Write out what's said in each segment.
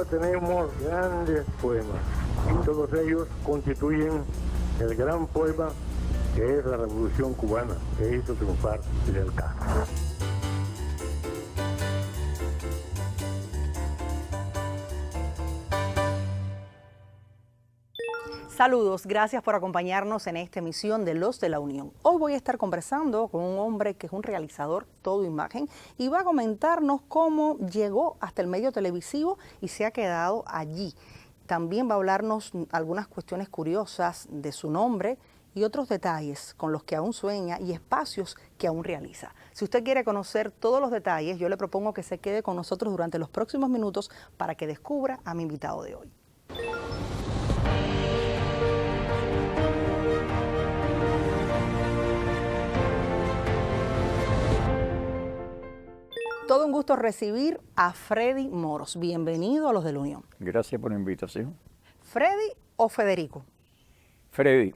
Cuba tenemos grandes poemas y todos ellos constituyen el gran poema que es la Revolución Cubana, que hizo triunfar Fidel Castro. Saludos, gracias por acompañarnos en esta emisión de Los de la Unión. Hoy voy a estar conversando con un hombre que es un realizador todo imagen y va a comentarnos cómo llegó hasta el medio televisivo y se ha quedado allí. También va a hablarnos algunas cuestiones curiosas de su nombre y otros detalles con los que aún sueña y espacios que aún realiza. Si usted quiere conocer todos los detalles, yo le propongo que se quede con nosotros durante los próximos minutos para que descubra a mi invitado de hoy. Todo un gusto recibir a Freddy Moros. Bienvenido a Los de la Unión. Gracias por la invitación. ¿Freddy o Federico? Freddy,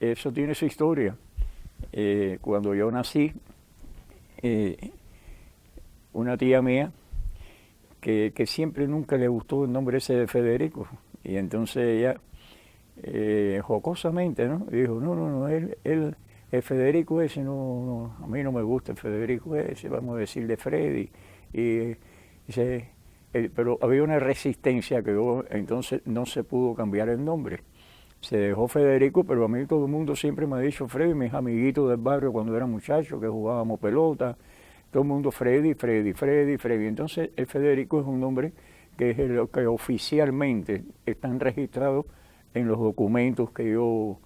eso tiene su historia. Cuando yo nací, una tía mía que siempre nunca le gustó el nombre ese de Federico, y entonces ella jocosamente, ¿no? Dijo, no, él el Federico ese, no, a mí no me gusta el Federico ese, vamos a decirle Freddy. Pero había una resistencia que entonces no se pudo cambiar el nombre. Se dejó Federico, pero a mí todo el mundo siempre me ha dicho Freddy, mis amiguitos del barrio cuando era muchacho, que jugábamos pelota, todo el mundo Freddy. Entonces el Federico es un nombre que es lo que oficialmente están registrados en los documentos que yo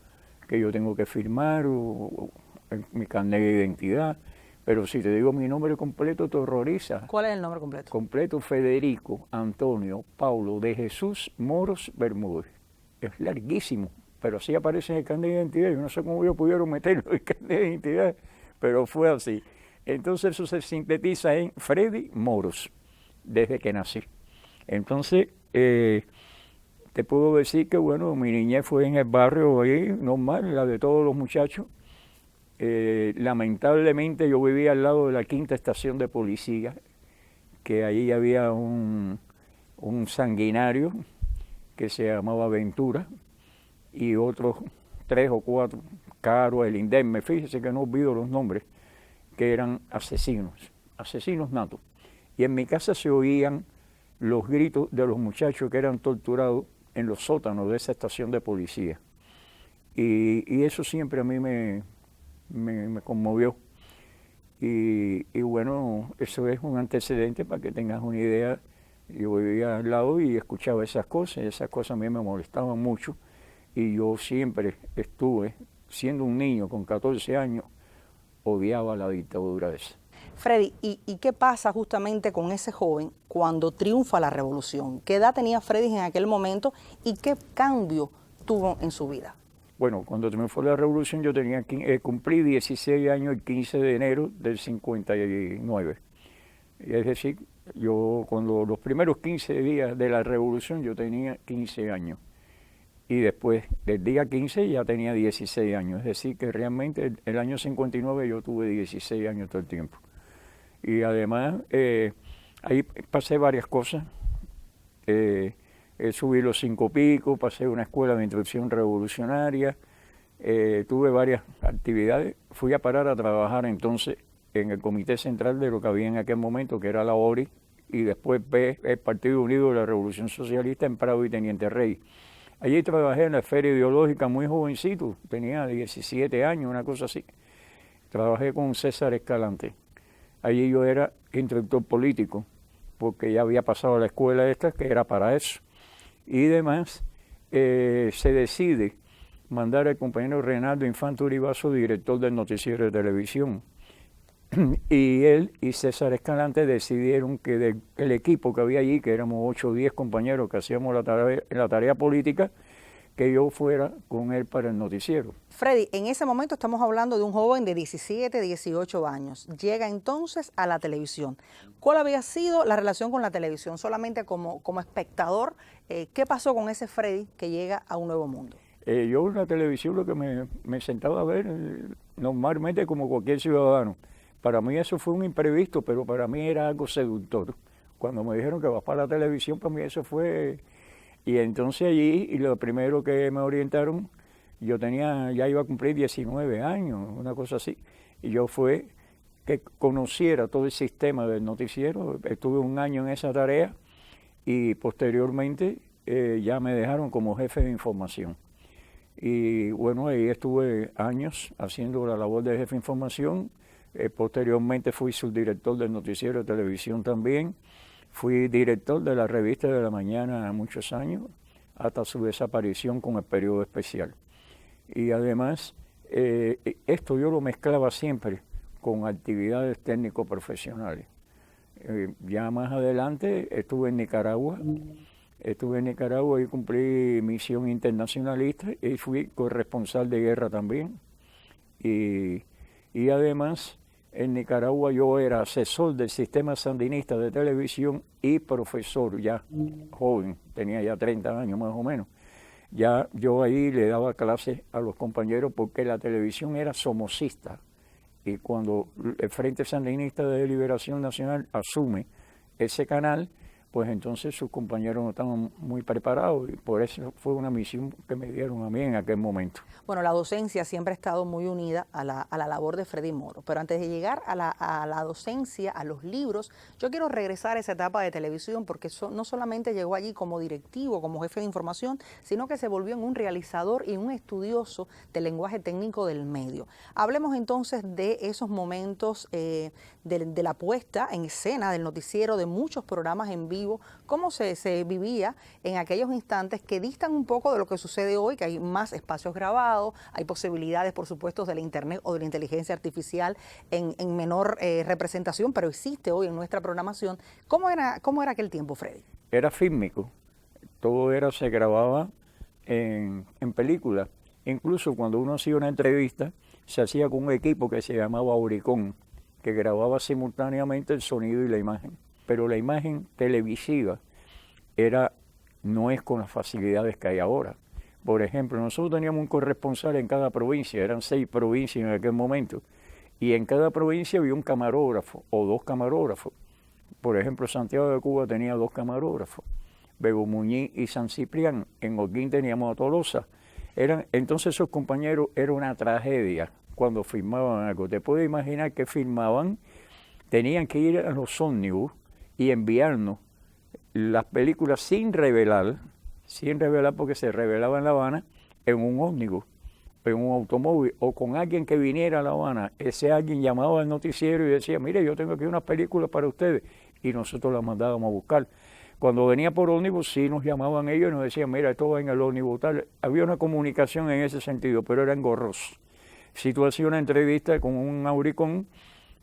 tengo que firmar o en mi carnet de identidad. Pero si te digo mi nombre completo te horroriza. ¿Cuál es el nombre completo? Completo, Federico Antonio Paulo de Jesús Moros Bermúdez. Es larguísimo, pero así aparece en el carnet de identidad. Yo no sé cómo ellos pudieron meterlo en el carnet de identidad, pero fue así. Entonces eso se sintetiza en Freddy Moros, desde que nací. Entonces, te puedo decir que, bueno, mi niñez fue en el barrio ahí, normal, la de todos los muchachos. Lamentablemente yo vivía al lado de la 5ª estación de policía, que ahí había un sanguinario que se llamaba Ventura y otros 3 o 4, Caro, el Indemne, fíjese que no olvido los nombres, que eran asesinos natos. Y en mi casa se oían los gritos de los muchachos que eran torturados en los sótanos de esa estación de policía. Y eso siempre a mí me conmovió. Y bueno, eso es un antecedente para que tengas una idea. Yo vivía al lado y escuchaba esas cosas a mí me molestaban mucho. Y yo siempre estuve, siendo un niño con 14 años, odiaba la dictadura esa. Freddy, ¿y qué pasa justamente con ese joven cuando triunfa la revolución? ¿Qué edad tenía Freddy en aquel momento y qué cambio tuvo en su vida? Bueno, cuando triunfó la revolución yo cumplí 16 años el 15 de enero del 59. Es decir, yo cuando los primeros 15 días de la revolución yo tenía 15 años. Y después del día 15 ya tenía 16 años. Es decir, que realmente el año 59 yo tuve 16 años todo el tiempo. Y además, ahí pasé varias cosas. Subí los 5 picos, pasé una escuela de instrucción revolucionaria, tuve varias actividades. Fui a parar a trabajar entonces en el Comité Central de lo que había en aquel momento, que era la ORI, y después el Partido Unido de la Revolución Socialista en Prado y Teniente Rey. Allí trabajé en la Feria Ideológica muy jovencito, tenía 17 años, una cosa así. Trabajé con César Escalante. Allí yo era instructor político, porque ya había pasado a la escuela esta, que era para eso. Y demás, se decide mandar al compañero Reinaldo Infante Uribazo, director del noticiero de televisión. Y él y César Escalante decidieron que el equipo que había allí, que éramos 8 o 10 compañeros que hacíamos la tarea política, que yo fuera con él para el noticiero. Freddy, en ese momento estamos hablando de un joven de 17, 18 años. Llega entonces a la televisión. ¿Cuál había sido la relación con la televisión? Solamente como espectador, ¿qué pasó con ese Freddy que llega a un nuevo mundo? Yo en la televisión lo que me sentaba a ver normalmente como cualquier ciudadano. Para mí eso fue un imprevisto, pero para mí era algo seductor. Cuando me dijeron que vas para la televisión, para mí eso fue... Y entonces allí, y lo primero que me orientaron, ya iba a cumplir 19 años, una cosa así, y yo fue que conociera todo el sistema del noticiero. Estuve un año en esa tarea y posteriormente ya me dejaron como jefe de información. Y bueno, ahí estuve años haciendo la labor de jefe de información. Posteriormente fui subdirector del noticiero de televisión también. Fui director de la revista de la mañana muchos años, hasta su desaparición con el periodo especial. Y además, esto yo lo mezclaba siempre con actividades técnico-profesionales. Ya más adelante estuve en Nicaragua. Y cumplí misión internacionalista y fui corresponsal de guerra también. Y además, en Nicaragua yo era asesor del sistema sandinista de televisión y profesor, ya joven, tenía ya 30 años más o menos. Ya yo ahí le daba clases a los compañeros porque la televisión era somocista. Y cuando el Frente Sandinista de Liberación Nacional asume ese canal, pues entonces sus compañeros no estaban muy preparados y por eso fue una misión que me dieron a mí en aquel momento. Bueno, la docencia siempre ha estado muy unida a la labor de Freddy Moro, pero antes de llegar a la docencia, a los libros, yo quiero regresar a esa etapa de televisión porque no solamente llegó allí como directivo, como jefe de información, sino que se volvió en un realizador y un estudioso del lenguaje técnico del medio. Hablemos entonces de esos momentos de la puesta en escena del noticiero, de muchos programas en vivo, cómo se vivía en aquellos instantes que distan un poco de lo que sucede hoy, que hay más espacios grabados, hay posibilidades, por supuesto, de la internet o de la inteligencia artificial en menor representación, pero existe hoy en nuestra programación. ¿Cómo era aquel tiempo, Freddy? Era fílmico, se grababa en película. Incluso cuando uno hacía una entrevista, se hacía con un equipo que se llamaba Auricón, que grababa simultáneamente el sonido y la imagen. Pero la imagen televisiva no es con las facilidades que hay ahora. Por ejemplo, nosotros teníamos un corresponsal en cada provincia, eran 6 provincias en aquel momento, y en cada provincia había un camarógrafo o 2 camarógrafos. Por ejemplo, Santiago de Cuba tenía 2 camarógrafos, Bebo Muñiz y San Ciprián. En Holguín teníamos a Tolosa. Entonces esos compañeros era una tragedia cuando filmaban algo. Te puedes imaginar que filmaban, tenían que ir a los ómnibus y enviarnos las películas sin revelar porque se revelaba en La Habana, en un ómnibus, en un automóvil o con alguien que viniera a La Habana. Ese alguien llamaba al noticiero y decía, mire, yo tengo aquí unas películas para ustedes, y nosotros las mandábamos a buscar. Cuando venía por ómnibus sí nos llamaban ellos y nos decían, mira, esto va en el ómnibus tal. Había una comunicación en ese sentido, pero era engorroso. Si tú hacías una entrevista con un Auricón,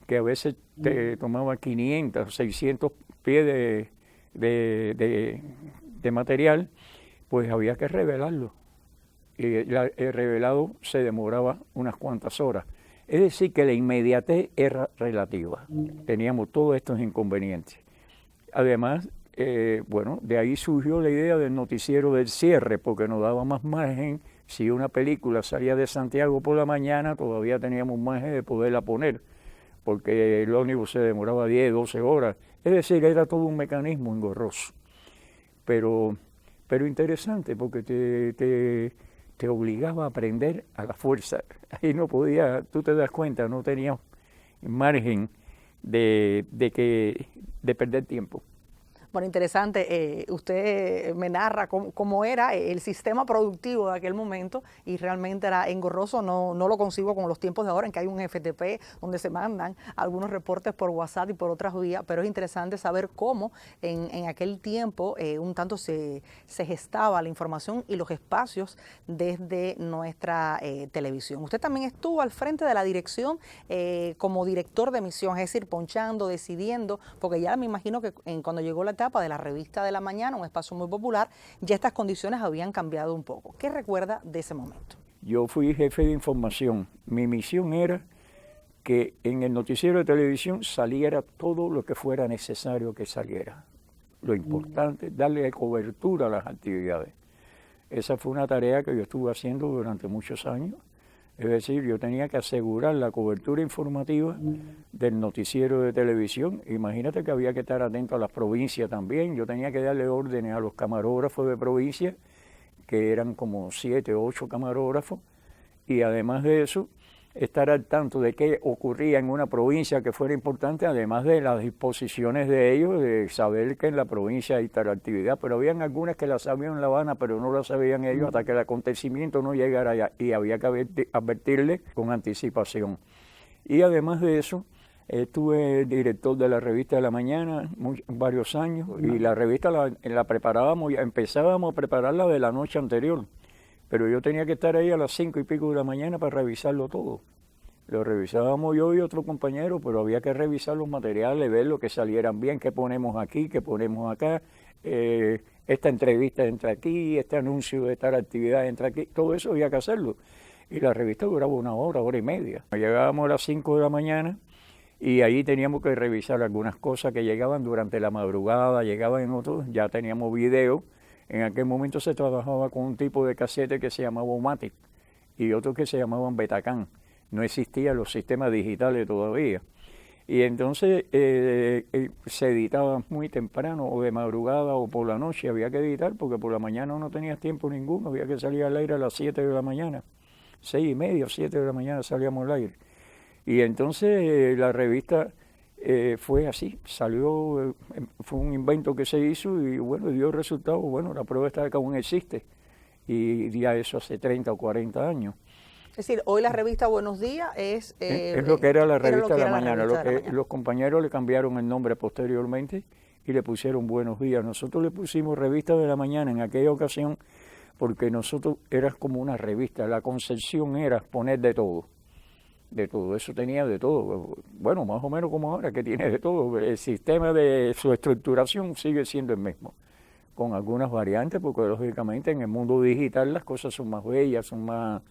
que a veces te tomaba 500, 600 pies de material, pues había que revelarlo. Y el revelado se demoraba unas cuantas horas. Es decir, que la inmediatez era relativa. Teníamos todos estos inconvenientes. Además, de ahí surgió la idea del noticiero del cierre, porque nos daba más margen. Si una película salía de Santiago por la mañana, todavía teníamos margen de poderla poner, porque el ómnibus se demoraba 10, 12 horas. Es decir, era todo un mecanismo engorroso. Pero interesante, porque te obligaba a aprender a la fuerza. Ahí no podía, tú te das cuenta, no tenías margen de perder tiempo. Bueno, interesante. Usted me narra cómo era el sistema productivo de aquel momento y realmente era engorroso. No lo concibo con los tiempos de ahora en que hay un FTP donde se mandan algunos reportes por WhatsApp y por otras vías, pero es interesante saber cómo en aquel tiempo un tanto se gestaba la información y los espacios desde nuestra televisión. Usted también estuvo al frente de la dirección como director de emisión, es decir, ponchando, decidiendo, porque ya me imagino que cuando llegó la etapa de la revista de la mañana, un espacio muy popular, ya estas condiciones habían cambiado un poco. ¿Qué recuerda de ese momento? Yo fui jefe de información. Mi misión era que en el noticiero de televisión saliera todo lo que fuera necesario que saliera. Lo importante, darle cobertura a las actividades. Esa fue una tarea que yo estuve haciendo durante muchos años. Es decir, yo tenía que asegurar la cobertura informativa del noticiero de televisión. Imagínate que había que estar atento a las provincias también. Yo tenía que darle órdenes a los camarógrafos de provincia, que eran como 7 o 8 camarógrafos, y además de eso, estar al tanto de qué ocurría en una provincia que fuera importante, además de las disposiciones de ellos, de saber que en la provincia hay tal actividad. Pero habían algunas que las sabían en La Habana, pero no las sabían ellos hasta que el acontecimiento no llegara allá, y había que advertirle con anticipación. Y además de eso, estuve director de la revista de la mañana varios años, y la revista la preparábamos, empezábamos a prepararla de la noche anterior. Pero yo tenía que estar ahí a las 5 y pico de la mañana para revisarlo todo. Lo revisábamos yo y otro compañero, pero había que revisar los materiales, ver lo que salieran bien, qué ponemos aquí, qué ponemos acá, esta entrevista entra aquí, este anuncio de tal actividad entra aquí, todo eso había que hacerlo. Y la revista duraba 1 hora, 1 hora y media. Llegábamos a las 5 de la mañana y ahí teníamos que revisar algunas cosas que llegaban durante la madrugada, llegaban en otros, ya teníamos video. En aquel momento se trabajaba con un tipo de casete que se llamaba Omatic y otros que se llamaban Betacam. No existían los sistemas digitales todavía. Y entonces se editaba muy temprano, o de madrugada o por la noche. Había que editar porque por la mañana no tenías tiempo ninguno. Había que salir al aire a las 7 de la mañana. 6:30 o 7 de la mañana salíamos al aire. Y entonces la revista... fue así, salió, fue un invento que se hizo y bueno, dio resultados. Bueno, la prueba está que aún existe y ya eso hace 30 o 40 años. Es decir, hoy la revista Buenos Días es lo que era la revista de la mañana. mañana. Los compañeros le cambiaron el nombre posteriormente y le pusieron Buenos Días. Nosotros le pusimos Revista de la Mañana en aquella ocasión porque nosotros era como una revista. La concepción era poner de todo. De todo, eso tenía de todo. Bueno, más o menos como ahora, que tiene de todo. El sistema de su estructuración sigue siendo el mismo, con algunas variantes, porque lógicamente en el mundo digital las cosas son más bellas, son más...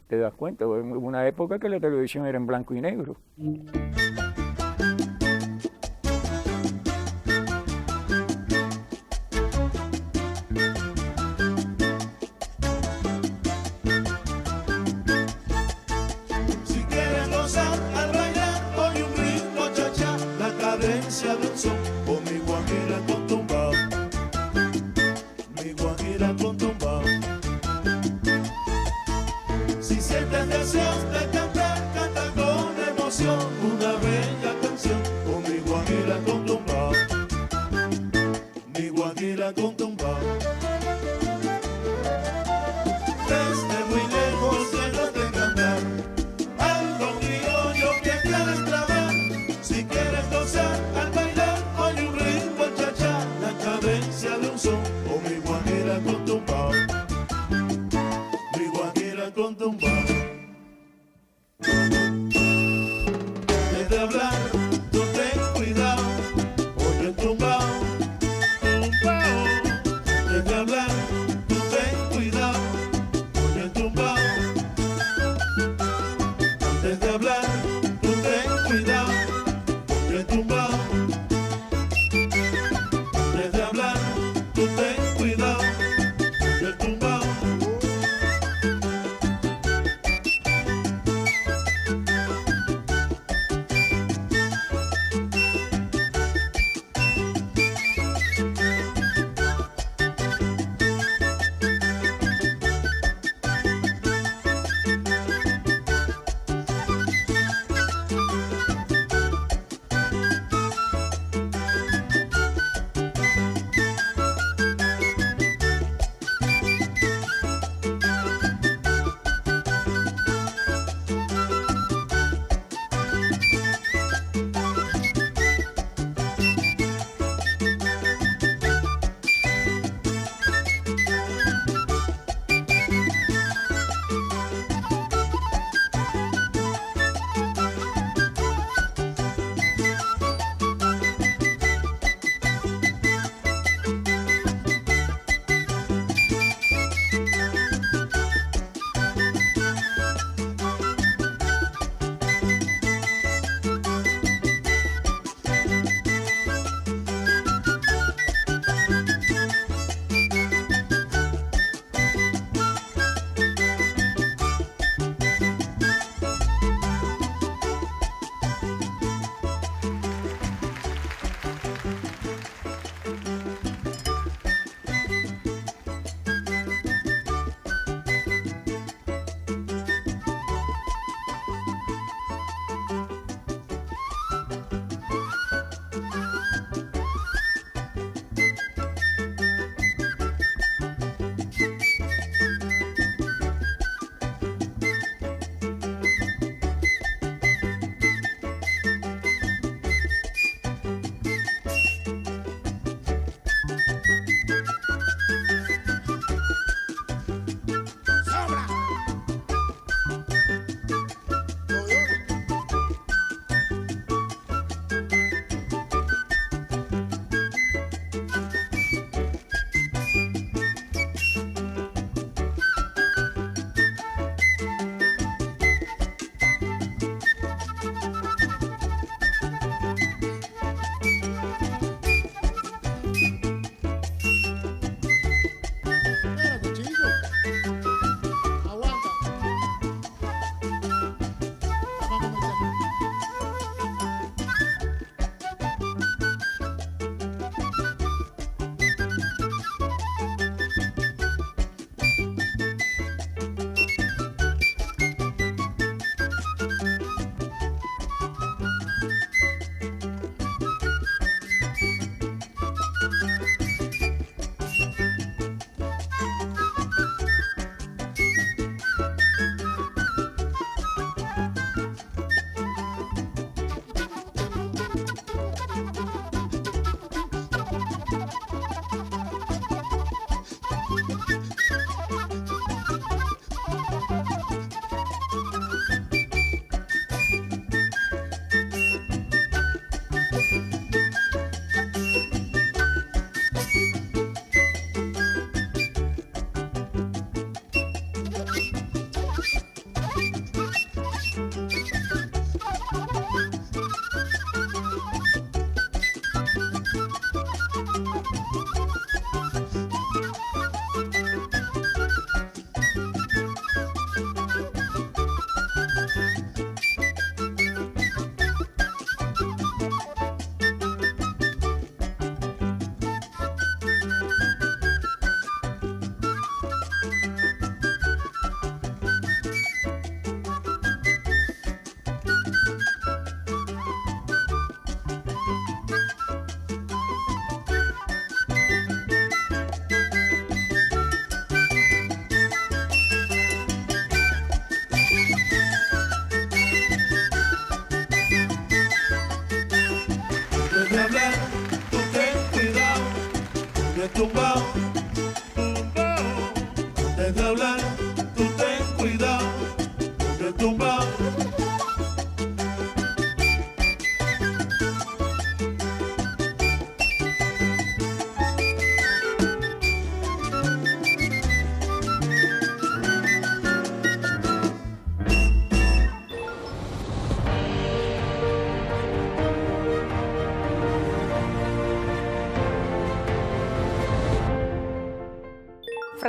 ¿Te das cuenta? En una época que la televisión era en blanco y negro.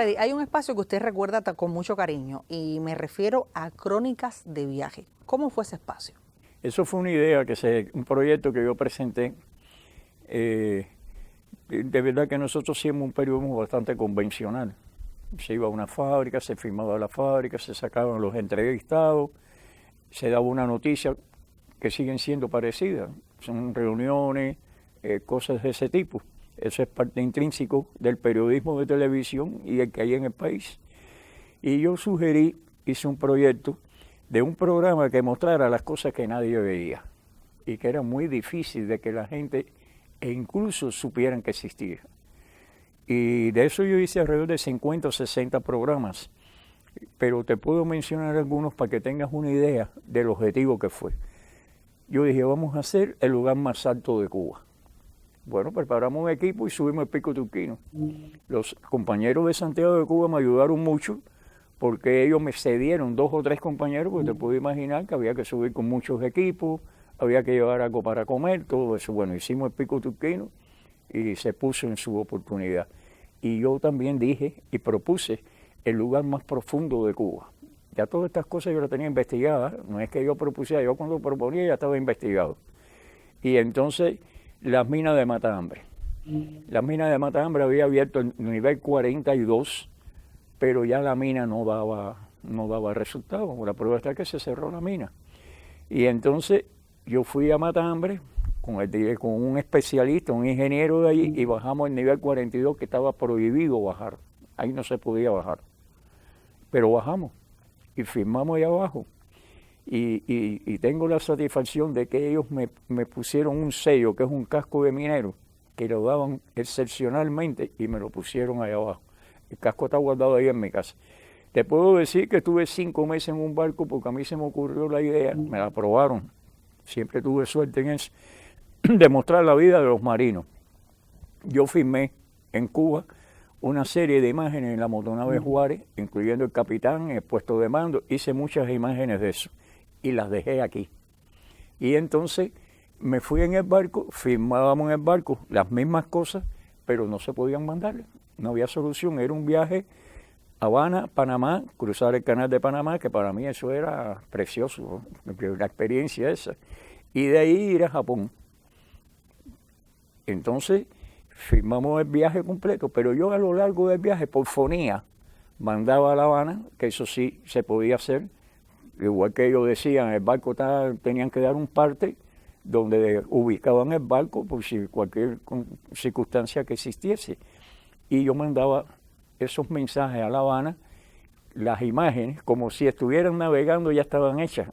Freddy, hay un espacio que usted recuerda con mucho cariño y me refiero a Crónicas de Viaje. ¿Cómo fue ese espacio? Eso fue una idea, un proyecto que yo presenté. De verdad que nosotros hacíamos un periodismo bastante convencional. Se iba a una fábrica, se filmaba la fábrica, se sacaban los entrevistados, se daba una noticia que siguen siendo parecidas. Son reuniones, cosas de ese tipo. Eso es parte intrínseco del periodismo de televisión y el que hay en el país. Y yo hice un proyecto de un programa que mostrara las cosas que nadie veía y que era muy difícil de que la gente incluso supieran que existía. Y de eso yo hice alrededor de 50 o 60 programas, pero te puedo mencionar algunos para que tengas una idea del objetivo que fue. Yo dije, vamos a hacer el lugar más alto de Cuba. Bueno, preparamos un equipo y subimos el Pico Turquino. Los compañeros de Santiago de Cuba me ayudaron mucho porque ellos me cedieron 2 o 3 compañeros, porque te puedo imaginar que había que subir con muchos equipos, había que llevar algo para comer, todo eso. Bueno, hicimos el Pico Turquino y se puso en su oportunidad. Y yo también dije y propuse el lugar más profundo de Cuba. Ya todas estas cosas yo las tenía investigadas, no es que yo propusiera, yo cuando proponía ya estaba investigado. Y entonces las minas de Matahambre. Las minas de Matahambre había abierto el nivel 42, pero ya la mina no daba resultado. La prueba está que se cerró la mina. Y entonces yo fui a Matahambre con un especialista, un ingeniero de allí, y bajamos el nivel 42, que estaba prohibido bajar. Ahí no se podía bajar. Pero bajamos y firmamos allá abajo. Y tengo la satisfacción de que ellos me pusieron un sello, que es un casco de minero, que lo daban excepcionalmente y me lo pusieron allá abajo. El casco está guardado ahí en mi casa. Te puedo decir que estuve 5 meses en un barco porque a mí se me ocurrió la idea, me la aprobaron. Siempre tuve suerte en eso, de mostrar la vida de los marinos. Yo filmé en Cuba una serie de imágenes en la motonave Juárez, incluyendo el capitán, el puesto de mando. Hice muchas imágenes de eso y las dejé aquí. Y entonces me fui en el barco, filmábamos en el barco las mismas cosas, pero no se podían mandar. No había solución, era un viaje Habana, Panamá, cruzar el canal de Panamá, que para mí eso era precioso, la experiencia esa. Y de ahí ir a Japón. Entonces firmamos el viaje completo, pero yo a lo largo del viaje, por fonía, mandaba a La Habana, que eso sí se podía hacer, igual que ellos decían, el barco tenían que dar un parte donde ubicaban el barco por si cualquier circunstancia que existiese. Y yo mandaba esos mensajes a La Habana, las imágenes, como si estuvieran navegando, ya estaban hechas,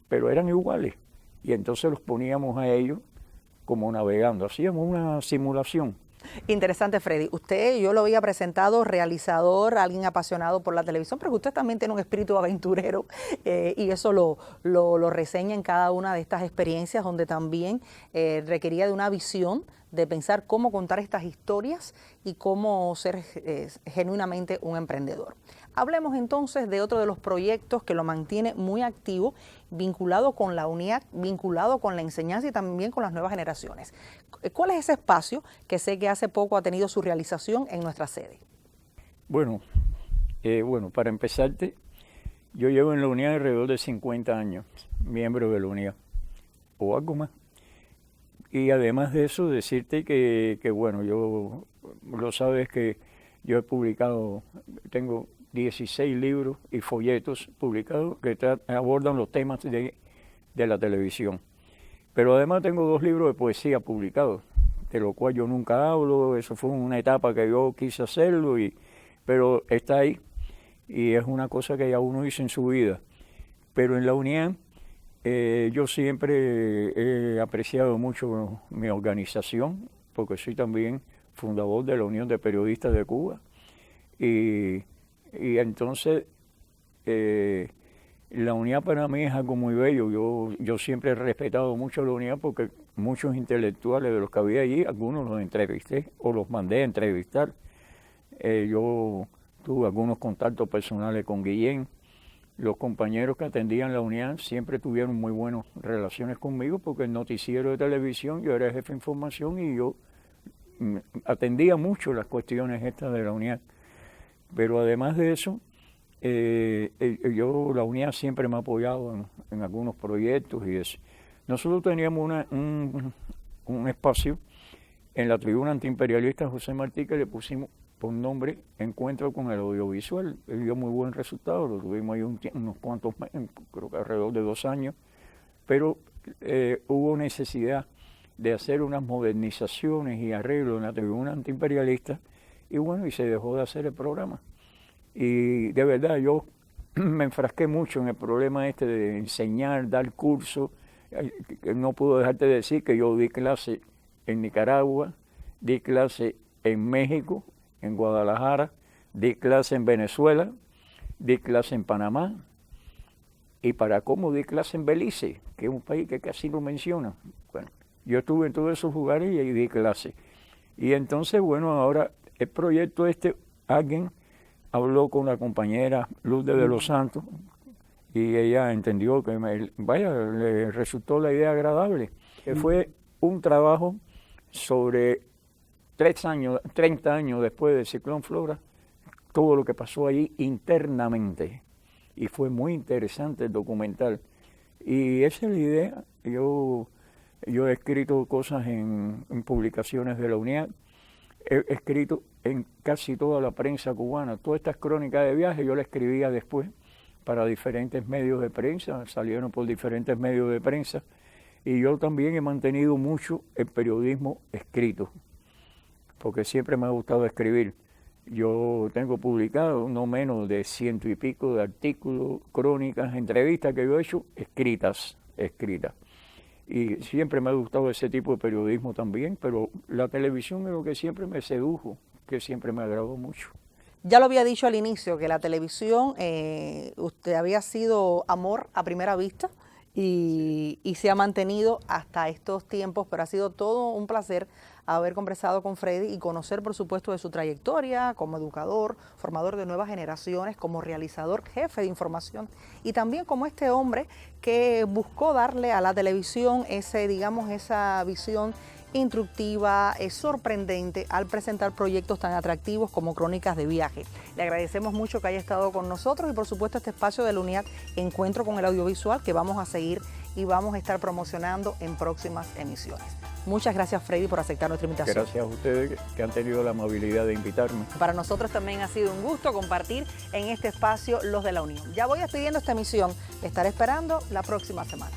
pero eran iguales. Y entonces los poníamos a ellos como navegando, hacíamos una simulación. Interesante, Freddy. Usted, yo lo había presentado realizador, alguien apasionado por la televisión, pero usted también tiene un espíritu aventurero y eso lo reseña en cada una de estas experiencias, donde también requería de una visión, de pensar cómo contar estas historias y cómo ser genuinamente un emprendedor. Hablemos entonces de otro de los proyectos que lo mantiene muy activo, vinculado con la UNIAC, vinculado con la enseñanza y también con las nuevas generaciones. ¿Cuál es ese espacio que sé que hace poco ha tenido su realización en nuestra sede? Bueno, para empezarte, yo llevo en la UNIAC alrededor de 50 años, miembro de la UNIAC, o algo más. Y además de eso, decirte que yo lo sabes que yo he publicado, tengo 16 libros y folletos publicados que abordan los temas de la televisión. Pero además tengo 2 libros de poesía publicados, de lo cual yo nunca hablo, eso fue una etapa que yo quise hacerlo, pero está ahí y es una cosa que ya uno hizo en su vida. Pero en la UNIAC yo siempre he apreciado mucho mi organización, porque soy también fundador de la Unión de Periodistas de Cuba. Y entonces la UNIAC para mí es algo muy bello. Yo siempre he respetado mucho la UNIAC porque muchos intelectuales de los que había allí, algunos los entrevisté o los mandé a entrevistar. Yo tuve algunos contactos personales con Guillén. Los compañeros que atendían la UNIAC siempre tuvieron muy buenas relaciones conmigo porque el noticiero de televisión, yo era jefe de información y yo atendía mucho las cuestiones estas de la UNIAC. Pero además de eso, la UNIA siempre me ha apoyado en algunos proyectos y eso. Nosotros teníamos un espacio en la tribuna antiimperialista José Martí que le pusimos por nombre Encuentro con el Audiovisual. Dio muy buen resultado, lo tuvimos ahí unos cuantos meses, creo que alrededor de 2 años, pero hubo necesidad de hacer unas modernizaciones y arreglos en la tribuna antiimperialista y bueno, y se dejó de hacer el programa. Y de verdad yo me enfrasqué mucho en el problema este de enseñar, dar cursos. No puedo dejarte de decir que yo di clase en Nicaragua, di clase en México, en Guadalajara, di clase en Venezuela, di clase en Panamá y para cómo di clase en Belice, que es un país que casi no menciona. Bueno, yo estuve en todos esos lugares y ahí di clase. Y entonces, bueno, ahora el proyecto alguien habló con la compañera Lourdes de los Santos y ella entendió que, le resultó la idea agradable, que fue un trabajo sobre 30 años después del ciclón Flora, todo lo que pasó allí internamente. Y fue muy interesante el documental. Y esa es la idea. Yo he escrito cosas en publicaciones de la UNIAC, he escrito en casi toda la prensa cubana. Todas estas crónicas de viaje yo las escribía después para diferentes medios de prensa, salieron por diferentes medios de prensa. Y yo también he mantenido mucho el periodismo escrito, porque siempre me ha gustado escribir. Yo tengo publicado no menos de 100 y pico de artículos, crónicas, entrevistas que yo he hecho escritas. Y siempre me ha gustado ese tipo de periodismo también, pero la televisión es lo que siempre me sedujo, que siempre me agradó mucho. Ya lo había dicho al inicio, que la televisión, usted había sido amor a primera vista y se ha mantenido hasta estos tiempos, pero ha sido todo un placer haber conversado con Freddy y conocer, por supuesto, de su trayectoria como educador, formador de nuevas generaciones, como realizador, jefe de información y también como este hombre que buscó darle a la televisión esa visión instructiva, sorprendente al presentar proyectos tan atractivos como Crónicas de Viaje. Le agradecemos mucho que haya estado con nosotros y por supuesto este espacio de la UNIAC Encuentro con el Audiovisual que vamos a seguir y vamos a estar promocionando en próximas emisiones. Muchas gracias, Freddy, por aceptar nuestra invitación. Gracias a ustedes que han tenido la amabilidad de invitarme. Para nosotros también ha sido un gusto compartir en este espacio Los de la Unión. Ya voy despidiendo esta emisión. Estaré esperando la próxima semana.